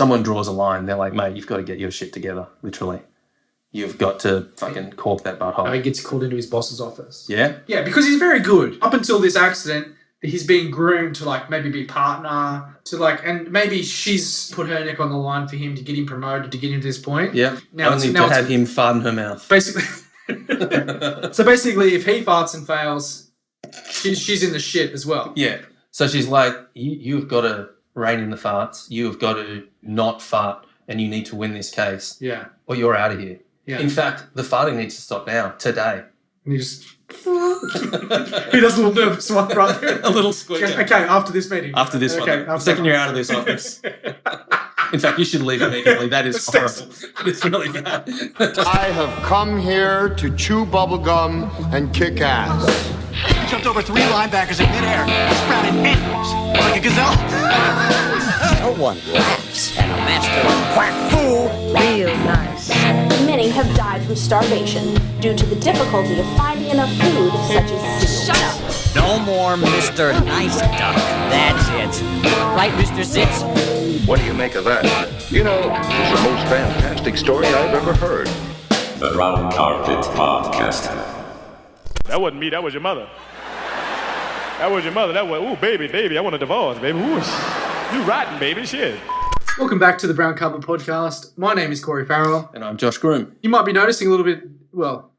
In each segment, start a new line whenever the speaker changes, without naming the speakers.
someone draws a line, they're like, mate, you've got to get your shit together, literally. You've got to fucking cork that butthole.
He gets called into his boss's office.
Yeah?
Yeah, because he's very good. Up until this accident, he's being groomed to, like, maybe be partner, to, like, and maybe she's put her neck on the line for him to get him promoted, to get him to this point.
Yeah. Only to have him fart in her mouth.
Basically. So basically, if he farts and fails, she's in the shit as well.
Yeah. So she's like, you've got to rein in the farts. You've got to not fart, and you need to win this case.
Yeah.
Or you're out of here.
Yeah.
In fact, the farting needs to stop now, today.
And he just... he does a little nervous one right there.
A little squeak.
Okay, after this meeting.
After this one. The second you're out of this office. In fact, you should leave immediately. That is horrible. It's really bad.
I have come here to chew bubblegum and kick ass.
He jumped over 3 linebackers in midair, sprouted endless, like a gazelle.
No one laughs at a master of quack fool.
Real nice.
Many have died from starvation due to the difficulty of finding enough food, such as seals.
Shut up. No more Mr. Nice Duck. That's it. Right, Mr. Sitz?
What do you make of that? You know, it's the most fantastic story I've ever heard.
The Brown Carpet Podcast.
That wasn't me, that was your mother. That was your mother. That was, ooh, baby, I want a divorce, baby. Ooh, you rotten, baby, shit.
Welcome back to the Brown Carpet Podcast. My name is Corey Farrell.
And I'm Josh Groom.
You might be noticing a little bit, well,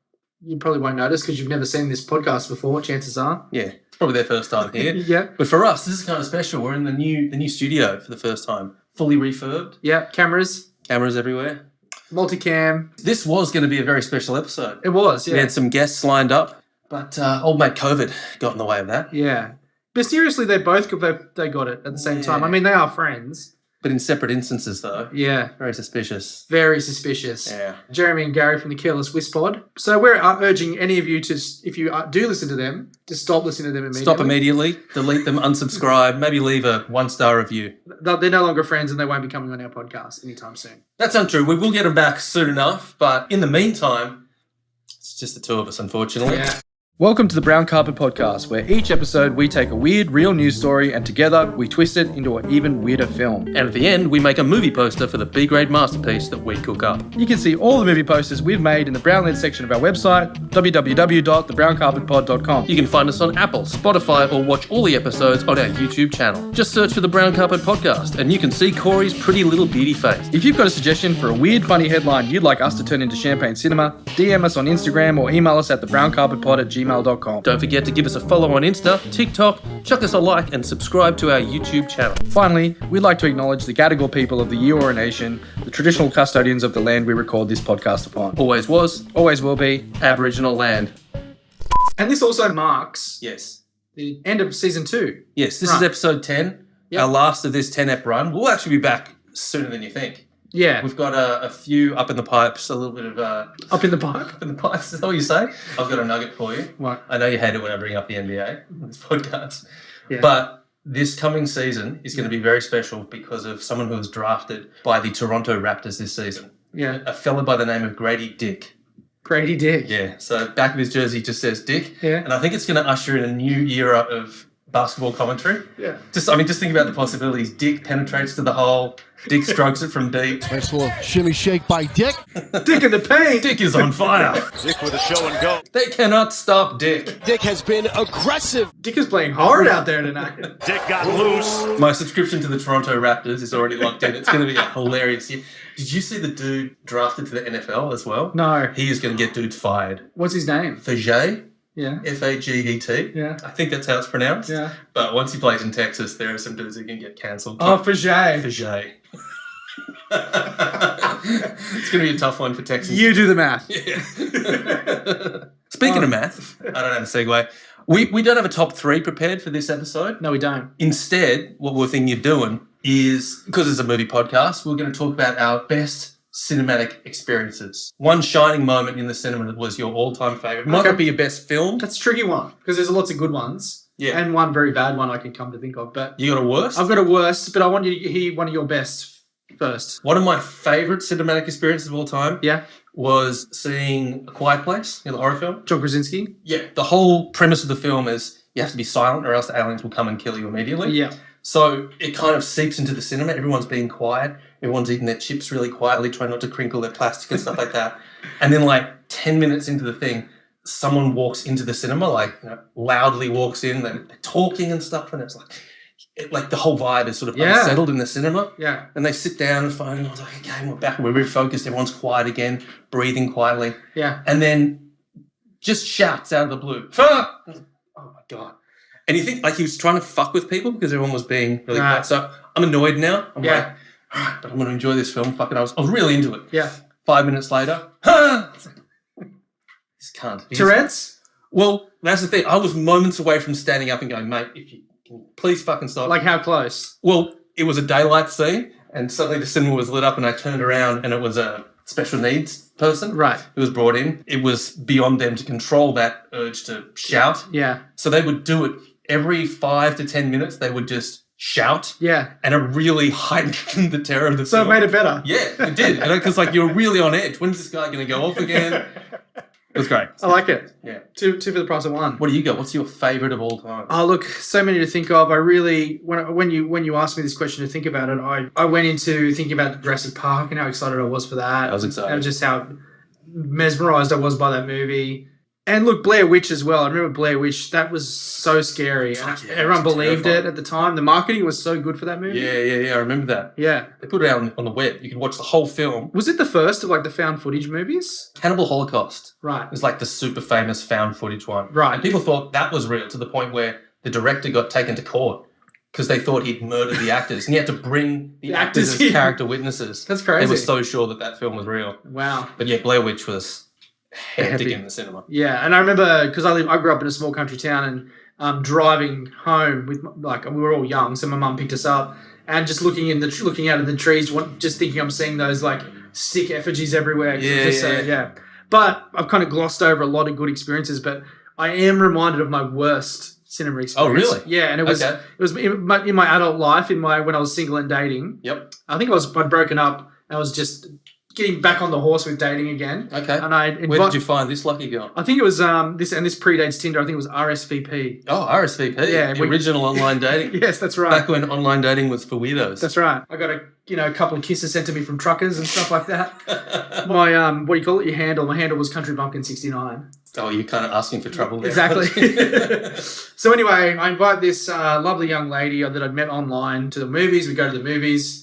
you probably won't notice because you've never seen this podcast before, chances are.
Yeah, it's probably their first time here.
Yeah.
But for us, this is kind of special. We're in the new studio for the first time. Fully refurbed.
Yeah, cameras.
Cameras everywhere.
Multicam.
This was going to be a very special episode.
It was, yeah.
We had some guests lined up, but old mate COVID got in the way of that.
Yeah. Mysteriously, they both they got it at the same time. I mean, they are friends.
But in separate instances, though.
Yeah.
Very suspicious.
Very suspicious.
Yeah.
Jeremy and Gary from the Careless Whisk Pod. So we're urging any of you to, if you do listen to them, to stop listening to them immediately.
Stop immediately. Delete them. Unsubscribe. Maybe leave a 1-star review.
They're no longer friends and they won't be coming on our podcast anytime soon.
That's untrue. We will get them back soon enough. But in the meantime, it's just the two of us, unfortunately.
Yeah. Welcome to the Brown Carpet Podcast, where each episode we take a weird, real news story and together we twist it into an even weirder film.
And at the end, we make a movie poster for the B-grade masterpiece that we cook up.
You can see all the movie posters we've made in the Brown-led section of our website, www.thebrowncarpetpod.com.
You can find us on Apple, Spotify, or watch all the episodes on our YouTube channel. Just search for the Brown Carpet Podcast, and you can see Corey's pretty little beauty face.
If you've got a suggestion for a weird, funny headline you'd like us to turn into Champagne Cinema, DM us on Instagram or email us at thebrowncarpetpod@gmail.com.
Don't forget to give us a follow on Insta, TikTok, chuck us a like, and subscribe to our YouTube channel.
Finally, we'd like to acknowledge the Gadigal people of the Eora Nation, the traditional custodians of the land we record this podcast upon.
Always was,
always will be,
Aboriginal land.
And this also marks
the
end of season 2.
Yes, this is episode 10, our last of this 10-ep run. We'll actually be back sooner than you think.
Yeah.
We've got a few up in the pipes, a little bit of...
Up in the pipe?
Up in the pipes, is that what you say? I've got a nugget for you.
What?
I know you hate it when I bring up the NBA on this podcast.
Yeah.
But this coming season is going to be very special because of someone who was drafted by the Toronto Raptors this season.
Yeah.
A fella by the name of Grady Dick.
Grady Dick?
Yeah. So back of his jersey just says Dick.
Yeah.
And I think it's going to usher in a new era of basketball commentary.
Yeah.
Just think about the possibilities. Dick penetrates to the hole. Dick strokes it from deep.
Nice little shimmy shake by Dick.
Dick in the paint.
Dick is on fire.
Dick with a show and go.
They cannot stop Dick.
Dick has been aggressive.
Dick is playing hard out there tonight.
Dick got loose.
My subscription to the Toronto Raptors is already locked in. It's going to be a hilarious year. Did you see the dude drafted to the NFL as well?
No.
He is going to get dudes fired.
What's his name?
Faget.
Yeah.
Faget.
Yeah.
I think that's how it's pronounced.
Yeah.
But once he plays in Texas, there are some dudes that can get cancelled.
Oh, Faget.
Faget. It's going to be a tough one for Texans.
You do the math.
Yeah. Speaking of math, I don't have a segue. We don't have a top 3 prepared for this episode.
No, we don't.
Instead, what we're thinking of doing is, because it's a movie podcast, we're going to talk about our best cinematic experiences. One shining moment in the cinema that was your all-time favourite. Might not be your best film.
That's a tricky one, because there's lots of good ones.
Yeah.
And one very bad one I can come to think of. But
you got a worst?
I've got a worst, but I want you to hear one of your best first.
One of my favourite cinematic experiences of all time was seeing A Quiet Place, the horror film.
John Krasinski?
Yeah. The whole premise of the film is you have to be silent or else the aliens will come and kill you immediately.
Yeah.
So it kind of seeps into the cinema. Everyone's being quiet. Everyone's eating their chips really quietly, trying not to crinkle their plastic and stuff like that. And then like 10 minutes into the thing, someone walks into the cinema, like loudly walks in. They're talking and stuff, and it's like the whole vibe is sort of unsettled in the cinema.
Yeah.
And they sit down and find, I was like, okay, we're back. We're very focused. Everyone's quiet again, breathing quietly.
Yeah.
And then just shouts out of the blue, fuck! Oh my God. And you think like he was trying to fuck with people because everyone was being really quiet. So I'm annoyed now. I'm like, all right, but I'm going to enjoy this film. Fuck it. I was really into it.
Yeah.
5 minutes later, this cunt.
Tourette's?
Well, that's the thing. I was moments away from standing up and going, mate, if you can please fucking stop.
Like how close?
Well, it was a daylight scene and suddenly the cinema was lit up and I turned around and it was a special needs person who was brought in. It was beyond them to control that urge to shout.
Yeah.
So they would do it every 5 to 10 minutes. They would just shout.
Yeah.
And it really heightened the terror of the
film. So it made it better.
Yeah, it did. Because like you're really on edge. When's this guy going to go off again? It was great.
I like it.
Yeah.
Two for the price of one.
What do you got? What's your favourite of all time?
Oh, look, so many to think of. I really, when you asked me this question to think about it, I went into thinking about Jurassic Park and how excited I was for that.
I was excited.
And just how mesmerised I was by that movie. And look, Blair Witch as well. I remember Blair Witch. That was so scary. And everyone believed it at the time. The marketing was so good for that movie.
Yeah. I remember that.
Yeah.
They put it out on the web. You could watch the whole film.
Was it the first of like the found footage movies?
Cannibal Holocaust.
Right.
It was like the super famous found footage one.
Right.
And people thought that was real to the point where the director got taken to court because they thought he'd murdered the actors. And he had to bring the actors as character witnesses.
That's crazy.
They were so sure that film was real.
Wow.
But yeah, Blair Witch was hectic in the cinema.
Yeah, and I remember because I grew up in a small country town and driving home with we were all young, so my mum picked us up and just looking out of the trees, just thinking I'm seeing those like sick effigies everywhere. Yeah. But I've kind of glossed over a lot of good experiences, but I am reminded of my worst cinema experience.
Oh, really?
Yeah, and it was in my adult life, when I was single and dating.
Yep.
I think I'd broken up. I was just getting back on the horse with dating again.
Okay.
And
where did you find this lucky girl?
I think it was this predates Tinder. I think it was RSVP.
Oh, RSVP. Yeah, the original online dating.
Yes, that's right.
Back when online dating was for weirdos.
That's right. I got a couple of kisses sent to me from truckers and stuff like that. My what do you call it? Your handle. My handle was Country Bumpkin 69.
Oh, you're kind of asking for trouble there.
Exactly. So anyway, I invite this lovely young lady that I'd met online to the movies. We go to the movies.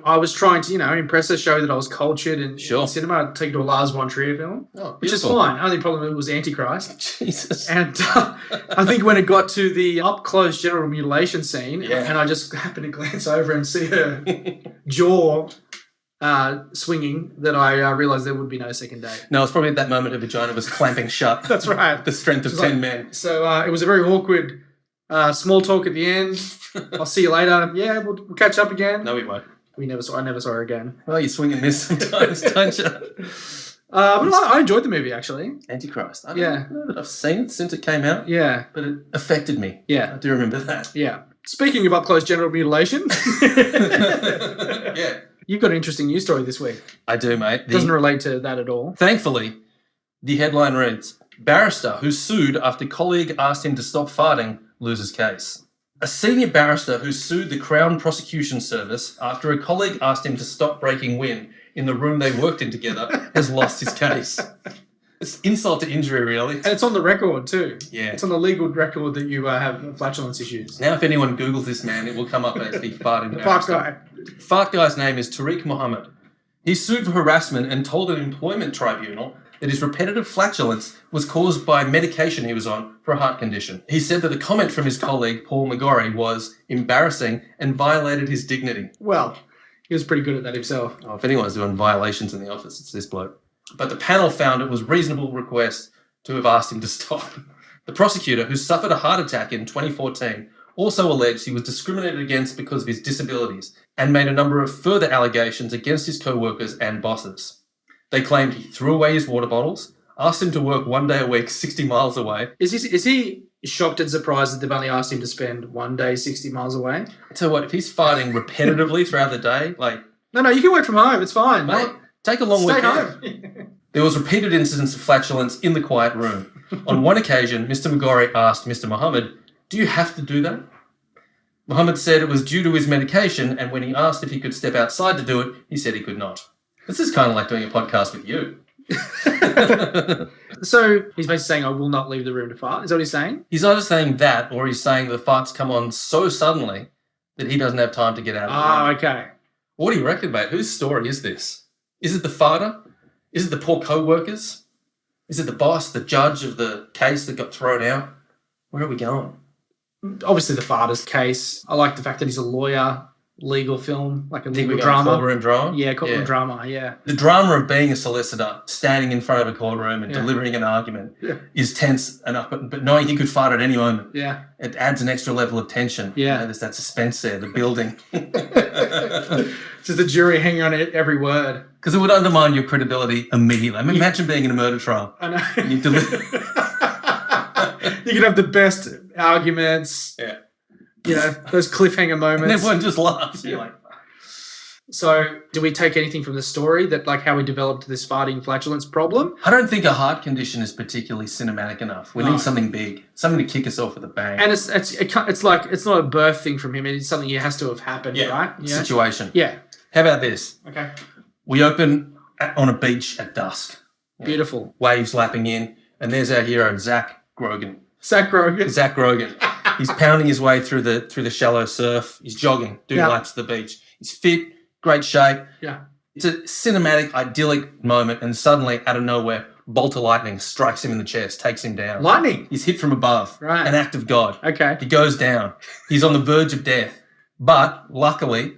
I was trying to, impress her, show that I was cultured in cinema. I'd take her to a Lars von Trier film, which is fine. Only problem was Antichrist.
Jesus.
And I think when it got to the up-close genital mutilation scene, and I just happened to glance over and see her jaw swinging, that I realised there would be no second date.
No, it's probably at that moment her vagina was clamping shut.
That's right.
The strength of 10 men.
So it was a very awkward small talk at the end. I'll see you later. Yeah, we'll catch up again.
No, we won't.
I never saw her again.
Well, you swing and miss sometimes, don't you?
But I enjoyed the movie, actually.
Antichrist. I don't know that I've seen it since it came out.
Yeah.
But it affected me.
Yeah.
I do remember that.
Yeah. Speaking of up-close genital mutilation.
Yeah.
You've got an interesting news story this week.
I do, mate.
Doesn't relate to that at all.
Thankfully, the headline reads, Barrister who sued after colleague asked him to stop farting loses case. A senior barrister who sued the Crown Prosecution Service after a colleague asked him to stop breaking wind in the room they worked in together has lost his case. It's insult to injury, really.
And it's on the record, too.
Yeah.
It's on the legal record that you have flatulence issues.
Now, if anyone Googles this man, it will come up as the farting barrister.
Fart guy.
Fart guy's name is Tariq Mohammed. He sued for harassment and told an employment tribunal that his repetitive flatulence was caused by medication he was on for a heart condition. He said that the comment from his colleague, Paul McGorry, was embarrassing and violated his dignity.
Well, he was pretty good at that himself.
Oh, if anyone's doing violations in the office, it's this bloke. But the panel found it was reasonable request to have asked him to stop. The prosecutor, who suffered a heart attack in 2014, also alleged he was discriminated against because of his disabilities and made a number of further allegations against his co-workers and bosses. They claimed he threw away his water bottles, asked him to work 1 day a week 60 miles away.
Is he shocked and surprised that they've only asked him to spend 1 day 60 miles away?
So what, if he's farting repetitively throughout the day, like...
No, you can work from home. It's fine.
Mate, take a long weekend.
Stay home.
There was repeated incidents of flatulence in the quiet room. On one occasion, Mr. McGorry asked Mr. Muhammad, "Do you have to do that?" Muhammad said it was due to his medication, and when he asked if he could step outside to do it, he said he could not. This is kind of like doing a podcast with you.
So he's basically saying, I will not leave the room to fart. Is that what he's saying?
He's either saying that, or he's saying the farts come on so suddenly that he doesn't have time to get out of the room.
Okay.
What do you reckon, mate? Whose story is this? Is it the farter? Is it the poor co-workers? Is it the boss, the judge of the case that got thrown out? Where are we going?
Obviously the farter's case. I like the fact that he's a lawyer, legal film, like a
Think
legal
we're going
drama.
courtroom drama?
Yeah, courtroom drama, yeah.
The drama of being a solicitor, standing in front of a courtroom and delivering an argument is tense enough, but knowing he could fart at any moment, it adds an extra level of tension.
Yeah.
You know, there's that suspense there, the building.
Just the jury hanging on every word.
Because it would undermine your credibility immediately. I mean, imagine being in a murder trial.
I know.
And you deliver...
You can have the best arguments.
Yeah.
You know, those cliffhanger moments.
And everyone just laughs. You're like...
So, do we take anything from the story that, like, how we developed this farting flatulence problem?
I don't think a heart condition is particularly cinematic enough. We need something big, something to kick us off with a bang.
And it's like it's not a birth thing from him. It's something that has to have happened, right? Yeah.
Situation.
Yeah.
How about this?
Okay.
We open on a beach at dusk.
Beautiful.
Waves lapping in, and there's our hero, Zach Grogan.
Zach Grogan.
Zach Grogan. He's pounding his way through the shallow surf. He's jogging, doing laps of the beach. He's fit, great shape.
Yeah.
It's a cinematic, idyllic moment, and suddenly, out of nowhere, bolt of lightning strikes him in the chest, takes him down.
Lightning?
He's hit from above.
Right.
An act of God.
Okay.
He goes down. He's on the verge of death. But, luckily,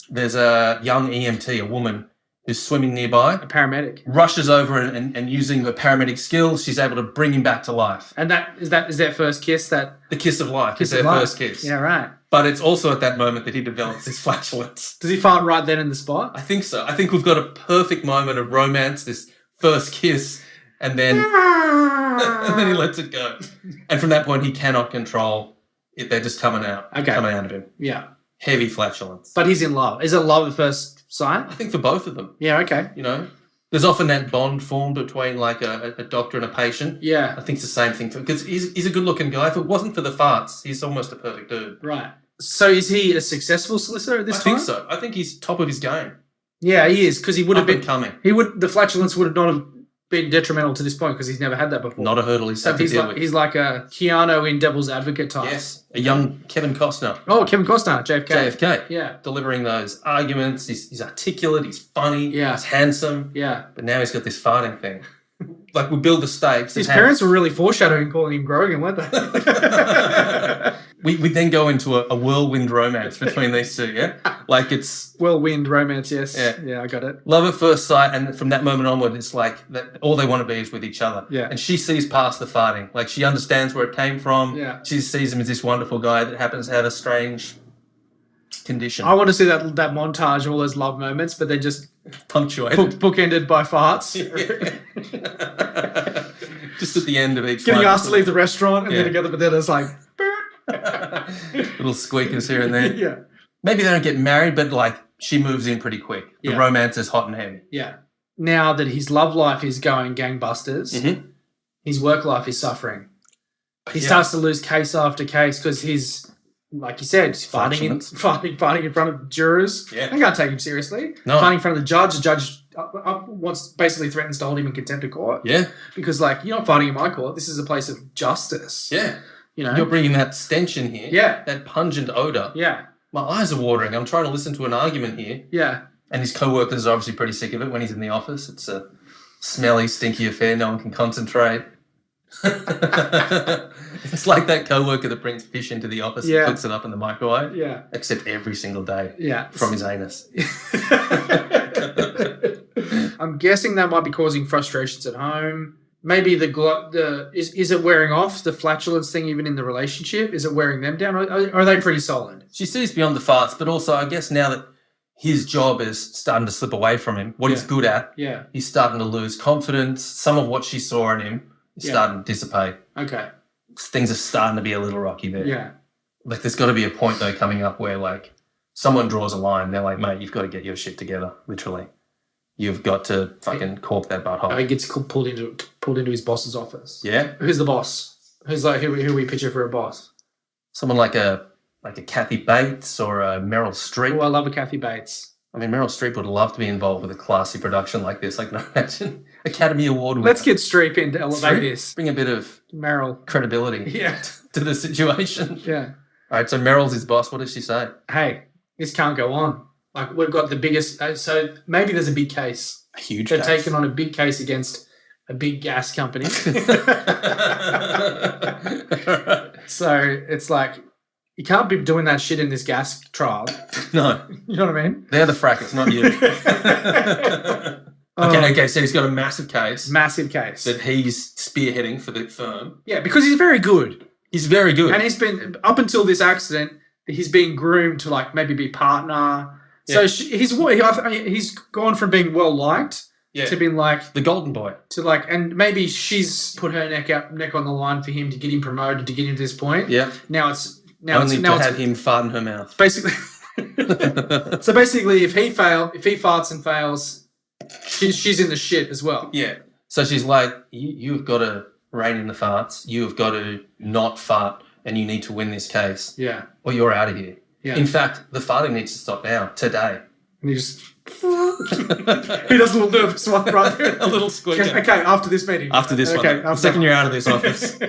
there's a young EMT, a woman, who's swimming nearby.
A paramedic.
Rushes over and using her paramedic skills, she's able to bring him back to life.
And is their first kiss? The
kiss of life.
Kiss
is
of
their
life.
first kiss.
Yeah, right.
But it's also at that moment that he develops his flatulence.
Does he fart right then in the spot?
I think so. I think we've got a perfect moment of romance, this first kiss, and then and then he lets it go. And from that point, he cannot control it. They're just coming out of him.
Yeah.
Heavy flatulence.
But he's in love. Is it love at first sight?
I think for both of them.
Yeah, okay.
You know, there's often that bond formed between like a doctor and a patient.
Yeah.
I think it's the same thing because he's a good looking guy. If it wasn't for the farts, he's almost a perfect dude.
Right. So is he a successful solicitor at this time?
I think so. I think he's top of his game.
Yeah, he is, because he would have been
coming.
The flatulence would have not have been detrimental to this point because he's never had that before.
Not a hurdle he's had to deal with.
He's like a Keanu in Devil's Advocate type.
Yes, a young Kevin Costner.
Oh, Kevin Costner, JFK.
JFK.
Yeah.
Delivering those arguments. He's articulate, he's funny,
Yeah.
he's handsome.
Yeah.
But now he's got this farting thing. Like, we build the stakes.
His parents were really foreshadowing calling him Grogan, weren't they?
we then go into a whirlwind romance between these two, yeah? Like, it's...
Whirlwind romance, yes. Yeah, I got it.
Love at first sight, and from that moment onward, it's like that all they want to be is with each other.
Yeah.
And she sees past the farting. Like, she understands where it came from.
Yeah.
She sees him as this wonderful guy that happens to have a strange condition.
I want to see that montage of all those love moments, but then just
punctuated.
Bookended by farts.
Just at the end of each
Getting
one.
asked to leave the restaurant and then together, but then it's like...
Little squeakers here and there.
Yeah.
Maybe they don't get married, but like she moves in pretty quick. The
Yeah.
romance is hot and heavy.
Yeah. Now that his love life is going gangbusters, his work life is suffering. He starts to lose case after case because he's, like you said, he's farting in front of jurors.
Yeah.
They can't take him seriously.
No.
Farting in front of the judge. The judge basically threatens to hold him in contempt of court.
Yeah.
Because, like, you're not farting in my court. This is a place of justice.
Yeah.
You know?
You're bringing that stench in here.
Yeah.
That pungent odor.
Yeah.
My eyes are watering. I'm trying to listen to an argument here.
Yeah.
And his co-workers are obviously pretty sick of it when he's in the office. It's a smelly, stinky affair. No one can concentrate. It's like that co-worker that brings fish into the office and cooks it up in the microwave.
Yeah.
Except every single day.
Yeah.
From his anus.
I'm guessing that might be causing frustrations at home. Maybe is it wearing off, the flatulence thing, even in the relationship? Is it wearing them down? Or are they pretty solid?
She sees beyond the farts, but also I guess now that his job is starting to slip away from him, what he's good at, he's starting to lose confidence. Some of what she saw in him is starting to dissipate.
Okay.
Things are starting to be a little rocky there.
Yeah.
Like, there's got to be a point, though, coming up where, like, someone draws a line. They're like, mate, you've got to get your shit together, literally. you've got to fucking cork that butthole.
He gets pulled into his boss's office.
Yeah.
Who's the boss? Who's like who we picture for a boss?
Someone like a Kathy Bates or a Meryl Streep.
Oh, I love a Kathy Bates.
I mean, Meryl Streep would love to be involved with a classy production like this. Like, no, imagine Academy Award winner.
Let's get Streep in to elevate this.
Bring a bit of
Meryl
credibility to the situation.
Yeah.
All right, so Meryl's his boss. What does she say?
Hey, this can't go on. Like, we've got the biggest... so maybe there's a big case.
A huge
They're
case.
taking on a big case against a big gas company. So it's like, you can't be doing that shit in this gas trial.
No.
You know what I mean?
They're the frackers, not you. Okay, so he's got a massive case.
Massive case.
That he's spearheading for the firm.
Yeah, because he's very good.
He's very good.
And he's been, up until this accident, he's been groomed to like maybe be partner. So he's gone from being well liked to being like
the golden boy.
To like, and maybe she's put her neck on the line for him to get him promoted, to get him to this point.
Yeah.
Now it's
have him fart in her mouth.
Basically. So basically, if he farts and fails, she's in the shit as well.
Yeah. So she's like, you've got to rein in the farts. You've got to not fart, and you need to win this case.
Yeah.
Or you're out of here.
Yeah.
In fact, the farting needs to stop now, today.
And he just... he does a little nervous one right there.
A little squeak.
Okay, after this meeting.
After this one. The second you're out of this office.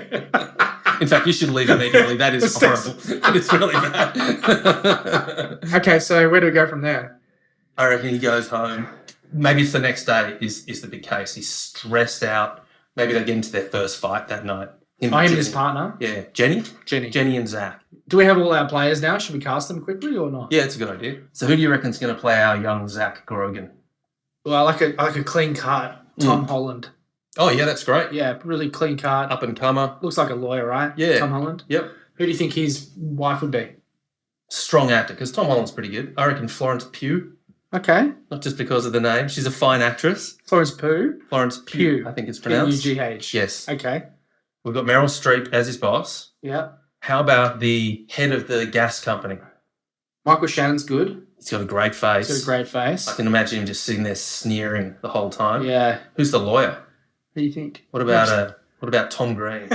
In fact, you should leave immediately. That is horrible. It's really bad.
Okay, so where do we go from there?
I reckon he goes home. Maybe it's the next day is the big case. He's stressed out. Maybe they get into their first fight that night.
Him and his partner?
Yeah. Jenny and Zach.
Do we have all our players now? Should we cast them quickly or not?
Yeah, it's a good idea. So who do you reckon is going to play our young Zach Grogan?
Well, I like a clean cut Tom Holland.
Oh, yeah, that's great.
Yeah, really clean cut.
Up and comer.
Looks like a lawyer, right?
Yeah.
Tom Holland?
Yep.
Who do you think his wife would be?
Strong actor, because Tom Holland's pretty good. I reckon Florence Pugh.
Okay.
Not just because of the name. She's a fine actress.
Florence Pugh?
Florence Pugh, I think it's pronounced.
P-U-G-H.
Yes.
Okay.
We've got Meryl Streep as his boss.
Yeah.
How about the head of the gas company?
Michael Shannon's good.
He's got a great face.
He's got a great face.
I can imagine him just sitting there sneering the whole time.
Yeah.
Who's the lawyer?
Who do you think?
What about Tom Green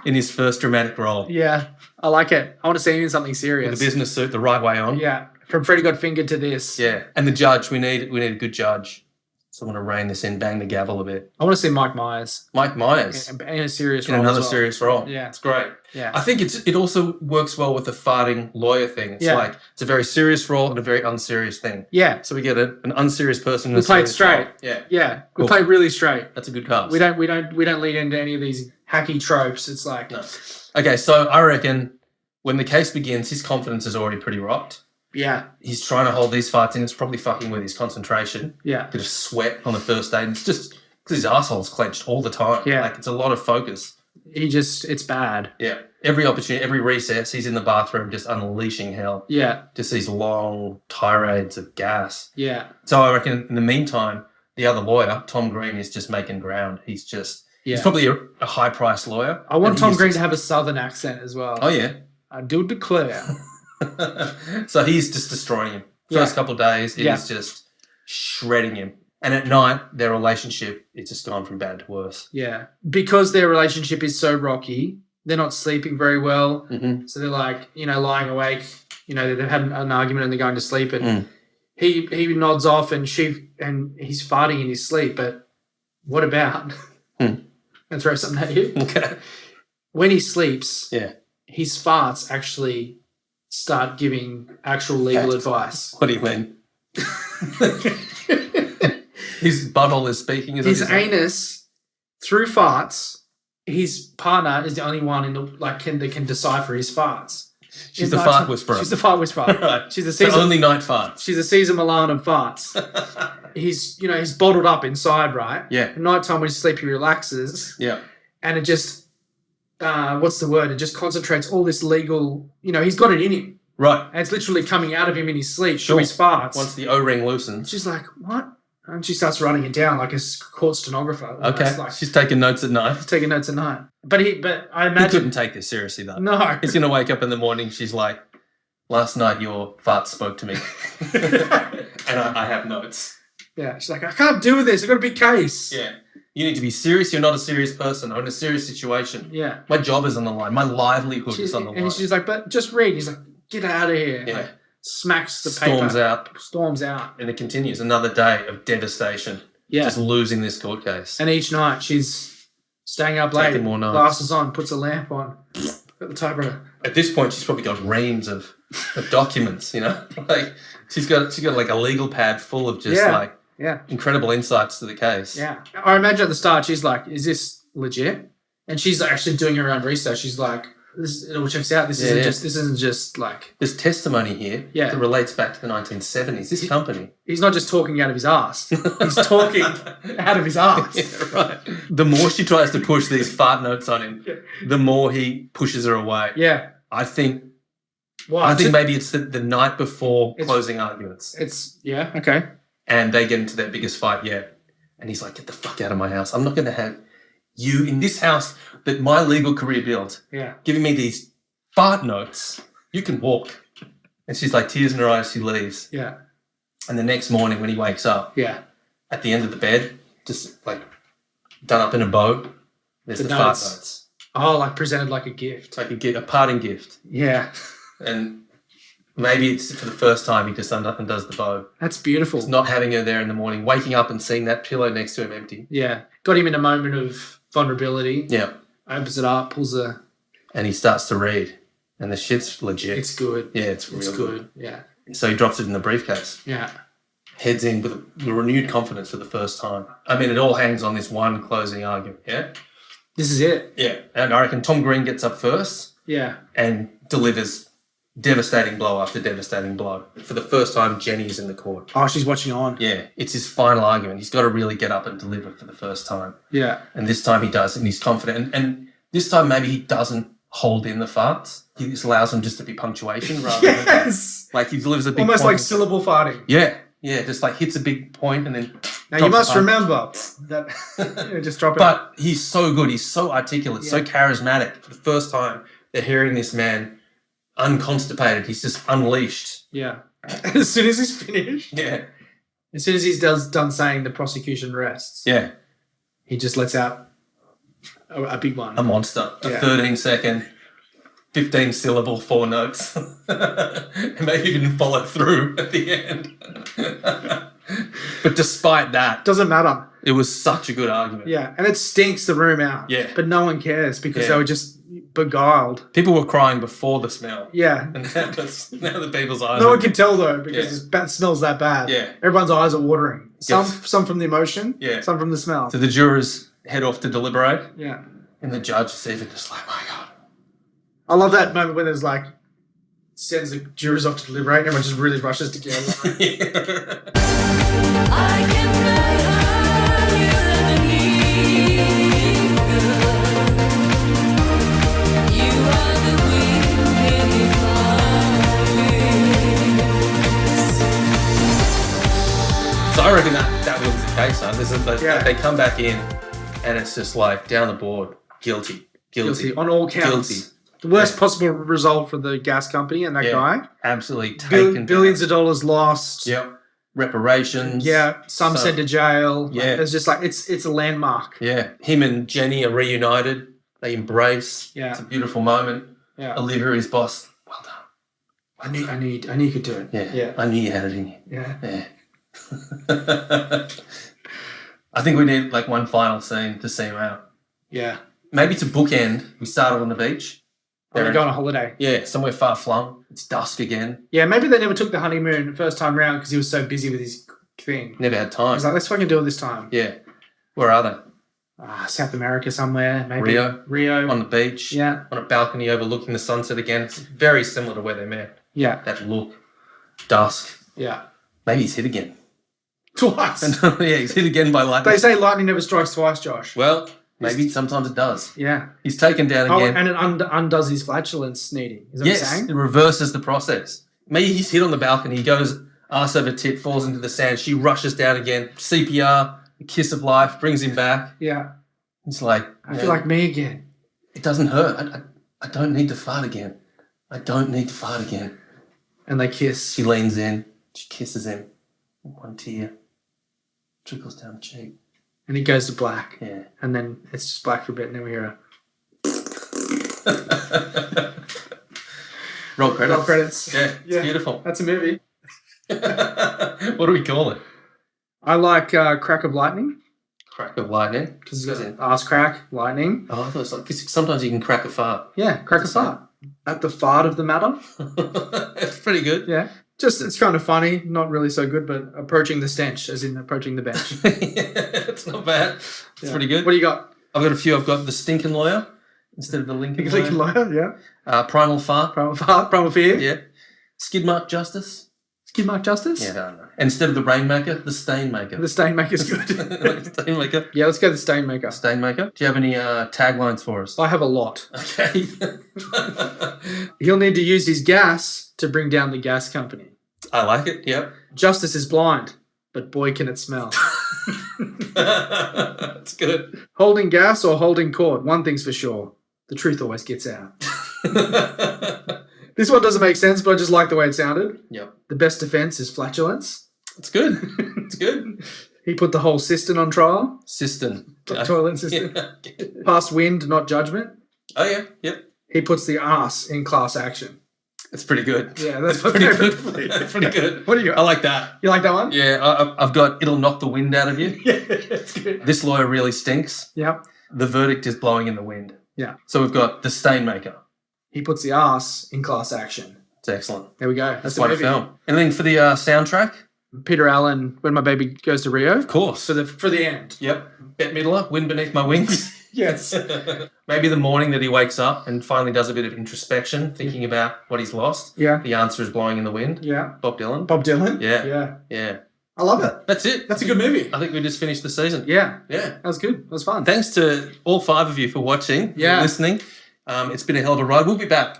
in his first dramatic role?
Yeah, I like it. I want to see him in something serious.
With a business suit, the right way on.
Yeah, from Freddie Got Fingered to this.
Yeah, and the judge. We need a good judge. Someone to rein this in, bang the gavel a bit.
I want to see Mike Myers.
Mike Myers
in a serious
in
role.
another serious role.
Yeah,
it's great.
Yeah,
I think it also works well with the farting lawyer thing. It's like it's a very serious role and a very unserious thing.
Yeah.
So we get an unserious person.
We play it straight.
Role. Yeah.
Yeah. We
Cool.
play really straight.
That's a good cast.
We don't lead into any of these hacky tropes. It's like
no. Okay, so I reckon when the case begins, his confidence is already pretty rocked.
Yeah.
He's trying to hold these fights in. It's probably fucking with his concentration.
Yeah.
Bit of sweat on the first day. And it's just because his asshole's clenched all the time.
Yeah.
Like it's a lot of focus.
It's bad.
Yeah. Every opportunity, every recess, he's in the bathroom just unleashing hell.
Yeah.
Just these long tirades of gas.
Yeah.
So I reckon in the meantime, the other lawyer, Tom Green, is just making ground. He's probably a high-priced lawyer.
I want Tom Green to have a southern accent as well.
Oh, yeah.
I do declare.
So he's just destroying him. First couple of days, he's just shredding him. And at night, their relationship, it's just gone from bad to worse.
Yeah. Because their relationship is so rocky, they're not sleeping very well.
Mm-hmm.
So they're like, lying awake. They've had an argument and they're going to sleep. And he nods off and he's farting in his sleep. But what about? And throw something at you.
Okay.
When he sleeps,
yeah,
his farts actually start giving actual legal advice.
What do you mean? His butthole is speaking.
His anus, through farts, his partner is the only one that can decipher his farts.
She's the fart whisperer.
She's the fart whisperer.
Right.
She's the Caesar,
so only night farts.
She's a Caesar Milan of farts. He's bottled up inside, right?
Yeah.
At night time when he's asleep, he relaxes.
Yeah.
And it just, what's the word? It just concentrates all this legal, he's got it in him.
Right.
And it's literally coming out of him in his sleep through his farts.
Once the O-ring loosens.
She's like, what? And she starts writing it down like a court stenographer.
Okay.
Like,
she's taking notes at night.
She's taking notes at night. But I imagine...
He couldn't take this seriously, though.
No.
He's going to wake up in the morning, she's like, last night your fart spoke to me. And I have notes.
Yeah, she's like, I can't do this. I've got a big case.
Yeah. You need to be serious. You're not a serious person. I'm in a serious situation.
Yeah.
My job is on the line. My livelihood is on the line.
And she's like, but just read. He's like, get out of here.
Yeah.
Like, smacks the paper. Storms out.
And it continues. Another day of devastation.
Yeah.
Just losing this court case.
And each night she's staying up late,
Taking more nights.
glasses on, puts a lamp on, got the typewriter.
At this point, she's probably got reams of documents, you know? Like, she's got like a legal pad full of just incredible insights to the case.
Yeah. I imagine at the start she's like, is this legit? And she's actually doing her own research. She's like, it all checks out. This isn't just like...
There's testimony here that relates back to the 1970s. This company...
He's not just talking out of his ass. He's talking out of his ass.
Yeah, right. The more she tries to push these fart notes on him, the more he pushes her away.
Yeah.
I think maybe it's the night before closing arguments.
Okay.
And they get into their biggest fight yet. And he's like, get the fuck out of my house. I'm not going to have you in this house that my legal career built.
Yeah.
Giving me these fart notes. You can walk. And she's like, tears in her eyes, she leaves.
Yeah.
And the next morning when he wakes up, at the end of the bed, just like done up in a bow, there's the fart notes.
Oh, like presented like a gift.
Like a parting gift.
Yeah.
And maybe it's for the first time he just undoes the bow.
That's beautiful.
It's not having her there in the morning, waking up and seeing that pillow next to him empty.
Yeah. Got him in a moment of vulnerability.
Yeah.
Opens it up, pulls a...
And he starts to read. And the shit's legit.
It's good.
Yeah, it's real good.
Yeah.
So he drops it in the briefcase.
Yeah.
Heads in with a renewed confidence for the first time. I mean, it all hangs on this one closing argument, yeah?
This is it.
Yeah. And I reckon Tom Green gets up first.
Yeah.
And delivers devastating blow after devastating blow. For the first time, Jenny is in the court.
Oh, she's watching on.
Yeah. It's his final argument. He's got to really get up and deliver for the first time.
Yeah.
And this time he does, and he's confident. And this time maybe he doesn't hold in the farts. He just allows them just to be punctuation rather than... Like he delivers a big
almost
point.
like syllable farting.
Yeah. Yeah, just like hits a big point and then...
Now you must remember that... just drop it.
But he's so good. He's so articulate, so charismatic. For the first time, they're hearing this man unconstipated. He's just unleashed.
Yeah. As soon as he's finished.
Yeah.
As soon as he's done saying the prosecution rests.
Yeah.
He just lets out a big one.
A monster. A 13-second, 15-syllable, 4 notes. And maybe even follow through at the end. But despite that...
Doesn't matter.
It was such a good argument.
Yeah. And it stinks the room out.
Yeah.
But no one cares because they were just beguiled.
People were crying before the smell.
Yeah.
And now the people's eyes...
No one can tell though because it smells that bad.
Yeah.
Everyone's eyes are watering. Some from the emotion.
Yeah.
Some from the smell.
So the jurors head off to deliberate.
Yeah.
And the judge is even just like, my God.
I love that moment when there's like, sends the jurors off to deliberate and everyone just really rushes together.
So I reckon that was the case, huh? They come back in and it's just like down the board, guilty.
On all counts.
Guilty.
The worst possible result for the gas company and that guy.
Absolutely taken.
Billions of dollars lost.
Yep. Reparations.
Yeah. Some sent to jail.
Yeah.
It's just like, it's a landmark.
Yeah. Him and Jenny are reunited. They embrace.
Yeah.
It's a beautiful moment.
Yeah.
Olivia, his boss. Well done.
I knew you could do it.
Yeah. I knew you had it in you.
Yeah.
Yeah. I think we need like one final scene to see him out.
Yeah.
Maybe to bookend, we started on the beach.
They're going on holiday.
Yeah, somewhere far flung. It's dusk again.
Yeah, maybe they never took the honeymoon the first time round because he was so busy with his thing.
Never had time.
He's like, let's fucking do it this time.
Yeah. Where are they?
South America somewhere, maybe.
Rio. On the beach.
Yeah.
On a balcony overlooking the sunset again. It's very similar to where they met.
Yeah.
That look. Dusk.
Yeah.
Maybe he's hit again.
Twice.
Yeah, he's hit again by lightning.
They say lightning never strikes twice, Josh.
Well, maybe sometimes it does.
Yeah.
He's taken down again.
And it undoes his flatulence needing. Is that what you're saying?
It reverses the process. Maybe he's hit on the balcony. He goes arse over tit, falls into the sand. She rushes down again. CPR, the kiss of life, brings him back.
Yeah.
It's like...
I feel like me again.
It doesn't hurt. I don't need to fart again. I don't need to fart again.
And they kiss.
She leans in. She kisses him. One tear. Trickles down the cheek.
And he goes to black.
Yeah.
And then it's just black for a bit, and then we hear a...
Roll credits.
Roll credits.
Yeah, it's beautiful.
That's a movie.
What do we call it?
I like Crack of Lightning.
Crack of lightning.
Because it's got ass crack, lightning.
Oh, I thought it was like, 'cause sometimes you can crack a fart.
Yeah, crack a fart. At the fart of the matter.
It's pretty good.
Yeah. Just, it's kind of funny. Not really so good, but approaching the stench, as in approaching the bench.
It's not bad. It's pretty good.
What do you got?
I've got a few. I've got the Stinking Lawyer instead of the Lincoln Lawyer.
Lincoln Lawyer, yeah.
Primal Fart.
Primal Fart, Primal Fear.
Yeah. Skidmark Justice.
Skidmark Justice?
Yeah, I don't know. And instead of the Rainmaker, the Stainmaker.
The Stainmaker's good.
Stainmaker.
Yeah, let's go the Stainmaker.
Stainmaker. Do you have any taglines for us?
I have a lot.
Okay.
He'll need to use his gas to bring down the gas company.
I like it, yep.
Justice is blind, but boy can it smell.
That's good.
Holding gas or holding court, one thing's for sure. The truth always gets out. This one doesn't make sense, but I just like the way it sounded.
Yep.
The best defense is flatulence.
It's good. It's good.
He put the whole cistern on trial.
Cistern.
Toilet cistern.
Yeah.
Past wind, not judgment.
Oh, yeah. Yep.
He puts the arse in class action.
It's pretty good.
Yeah, that's
pretty good. That's pretty good.
What do you got?
I like that.
You like that one?
Yeah, I've got It'll Knock the Wind Out of You.
Yeah, that's good.
This lawyer really stinks.
Yeah.
The verdict is blowing in the wind.
Yeah.
So we've got the Stainmaker.
He puts the arse in class action.
It's excellent.
There we go.
That's quite a film. Anything for the soundtrack?
Peter Allen, When My Baby Goes to Rio.
Of course.
For the end.
Yep. Bette Midler, Wind Beneath My Wings.
Yes.
Maybe the morning that he wakes up and finally does a bit of introspection, thinking about what he's lost.
Yeah.
The answer is Blowing in the Wind.
Yeah.
Bob Dylan.
Bob Dylan?
Yeah.
Yeah.
Yeah.
I love it.
That's it.
That's a good movie.
I think we just finished the season.
Yeah.
Yeah.
That was good. That was fun.
Thanks to all 5 of you for watching,
Yeah.
for listening. It's been a hell of a ride. We'll be back.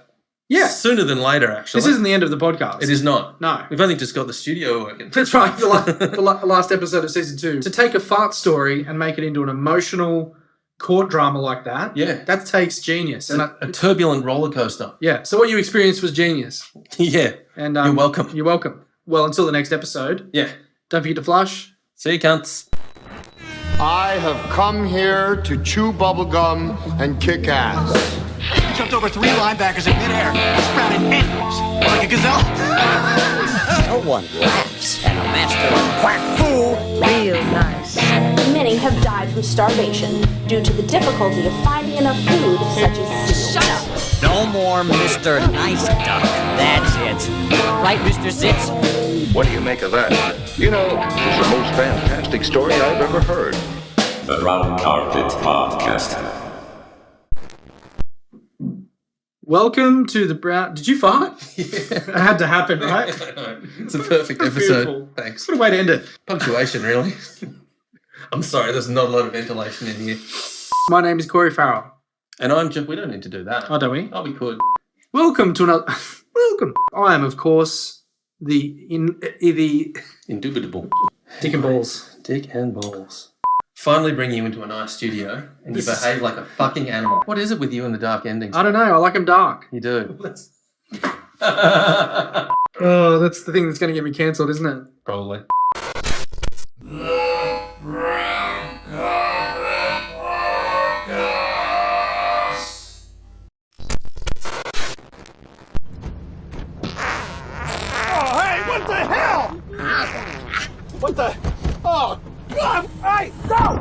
Yeah.
Sooner than later, actually.
This isn't the end of the podcast.
It is not.
No.
We've only just got the studio working.
That's right. The last episode of season 2. To take a fart story and make it into an emotional court drama like that,
Yeah.
that takes genius. And
A turbulent roller coaster.
yeah. So what you experienced was genius.
Yeah.
And
You're welcome.
You're welcome. Well, until the next episode.
Yeah.
Don't forget to flush.
See you, cunts.
I have come here to chew bubblegum and kick ass.
He jumped over 3 linebackers in midair, sprouted endless, like a gazelle.
No one laughs at a master of quack fool.
Real nice. Many have died from starvation due to the difficulty of finding enough food, such as seals.
Shut up. No more Mr. Nice Duck. That's it. Right, Mr. Sitz?
What do you make of that? You know, it's the most fantastic story I've ever heard.
The Round Carpet Podcast.
Welcome to the Brown... Did you fart? It had to happen, right?
It's a perfect episode.
Beautiful.
Thanks.
What a way to end it.
Punctuation, really. I'm sorry, there's not a lot of ventilation in here.
My name is Corey Farrell.
And I'm Jeff. We don't need to do that.
Oh, don't we?
Oh, we could.
Welcome to another... Welcome. I am, of course, the
Indubitable.
Dick and Balls.
Dick and balls. Finally bring you into a nice studio and you behave like a fucking animal. What is it with you and the dark endings?
I don't know. I like them dark.
You do.
Oh, that's the thing that's going to get me cancelled, isn't it?
Probably.
Oh, hey, what the hell? What the? Oh, God! Hey, no!